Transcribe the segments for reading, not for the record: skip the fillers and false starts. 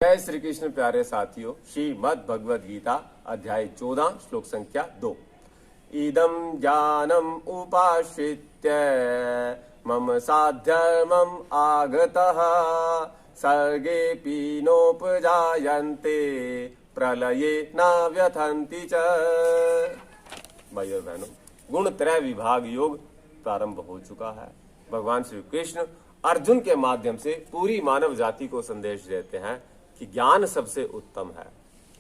जय श्री कृष्ण प्यारे साथियों, श्रीमद् भगवद गीता अध्याय 14 श्लोक संख्या 2। इदं ज्ञानम् उपाश्रित्य मम साध्यमम् आगतः सर्गेऽपि नोपजायन्ते प्रलये न व्यथन्ति च। भाइयों बहनों, गुण त्रय विभाग योग प्रारंभ हो चुका है। भगवान श्री कृष्ण अर्जुन के माध्यम से पूरी मानव जाति को संदेश देते हैं कि ज्ञान सबसे उत्तम है।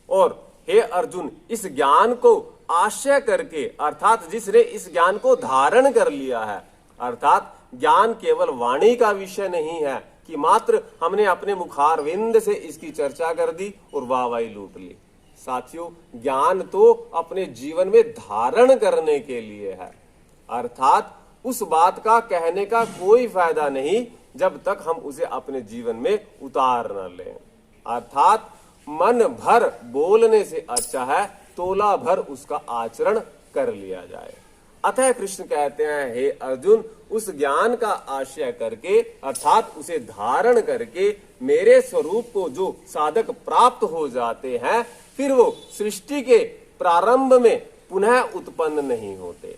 और हे अर्जुन, इस ज्ञान को आश्रय करके, अर्थात जिसने इस ज्ञान को धारण कर लिया है, अर्थात ज्ञान केवल वाणी का विषय नहीं है कि मात्र हमने अपने मुखारविंद से इसकी चर्चा कर दी और वाहवाही लूट ली। साथियों, ज्ञान तो अपने जीवन में धारण करने के लिए है, अर्थात उस बात का कहने का कोई फायदा नहीं जब तक हम उसे अपने जीवन में उतार न लें। अर्थात मन भर बोलने से अच्छा है तोला भर उसका आचरण कर लिया जाए। अतः कृष्ण कहते हैं, हे अर्जुन, उस ज्ञान का आश्रय करके, अर्थात उसे धारण करके मेरे स्वरूप को जो साधक प्राप्त हो जाते हैं, फिर वो सृष्टि के प्रारंभ में पुनः उत्पन्न नहीं होते,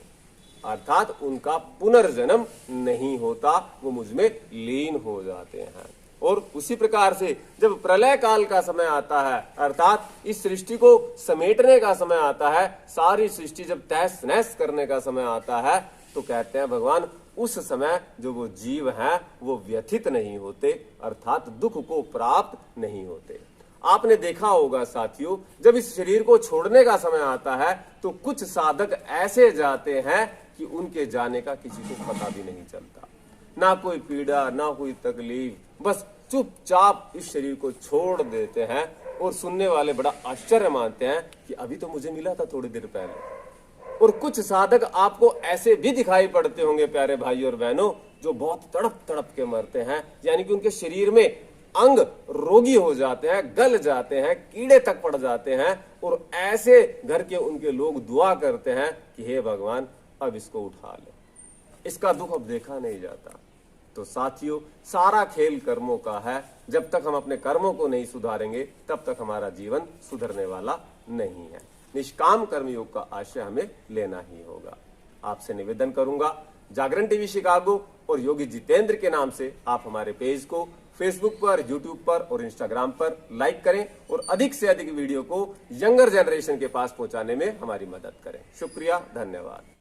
अर्थात उनका पुनर्जन्म नहीं होता, वो मुझमें लीन हो जाते हैं। और उसी प्रकार से जब प्रलय काल का समय आता है, अर्थात इस सृष्टि को समेटने का समय आता है, सारी सृष्टि जब तहस नहस करने का समय आता है, तो कहते हैं भगवान, उस समय जो वो जीव हैं वो व्यथित नहीं होते, अर्थात दुख को प्राप्त नहीं होते। आपने देखा होगा साथियों, जब इस शरीर को छोड़ने का समय आता है तो कुछ साधक ऐसे जाते हैं कि उनके जाने का किसी को पता भी नहीं चलता, ना कोई पीड़ा ना कोई तकलीफ, बस चुपचाप इस शरीर को छोड़ देते हैं। और सुनने वाले बड़ा आश्चर्य मानते हैं कि अभी तो मुझे मिला था थोड़ी देर पहले। और कुछ साधक आपको ऐसे भी दिखाई पड़ते होंगे प्यारे भाई और बहनों, जो बहुत तड़प तड़प के मरते हैं, यानी कि उनके शरीर में अंग रोगी हो जाते हैं, गल जाते हैं, कीड़े तक पड़ जाते हैं। और ऐसे घर के उनके लोग दुआ करते हैं कि हे भगवान, अब इसको उठा ले, इसका दुख अब देखा नहीं जाता। तो साथियों, सारा खेल कर्मों का है। जब तक हम अपने कर्मों को नहीं सुधारेंगे तब तक हमारा जीवन सुधरने वाला नहीं है। निष्काम कर्मयोग का आश्रय हमें लेना ही होगा। आपसे निवेदन करूंगा, जागरण टीवी शिकागो और योगी जितेंद्र के नाम से आप हमारे पेज को फेसबुक पर, यूट्यूब पर और इंस्टाग्राम पर लाइक करें और अधिक से अधिक वीडियो को यंगर जनरेशन के पास पहुंचाने में हमारी मदद करें। शुक्रिया, धन्यवाद।